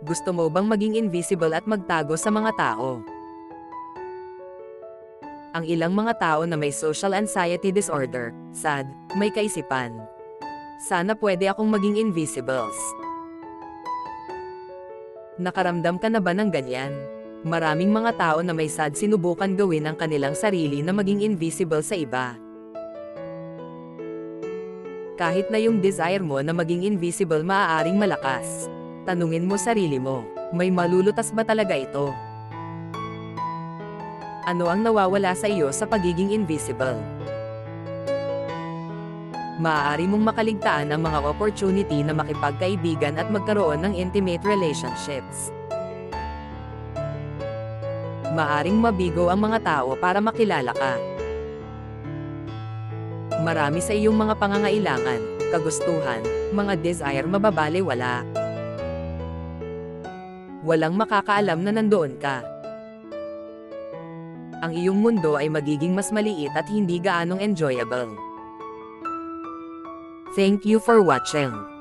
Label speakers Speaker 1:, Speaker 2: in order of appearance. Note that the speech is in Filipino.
Speaker 1: Gusto mo bang maging invisible at magtago sa mga tao? Ang ilang mga tao na may social anxiety disorder, SAD, may kaisipan. Sana pwede akong maging invisibles. Nakaramdam ka na ba ng ganyan? Maraming mga tao na may SAD sinubukan gawin ang kanilang sarili na maging invisible sa iba. Kahit na yung desire mo na maging invisible maaaring malakas. Tanungin mo sarili mo, may malulutas ba talaga ito? Ano ang nawawala sa iyo sa pagiging invisible? Maaari mong makaligtaan ang mga opportunity na makipagkaibigan at magkaroon ng intimate relationships. Maaring mabigo ang mga tao para makilala ka. Marami sa iyong mga pangangailangan, kagustuhan, mga desire mababalewala. Walang makakaalam na nandoon ka. Ang iyong mundo ay magiging mas maliit at hindi gaanong enjoyable. Thank you for watching.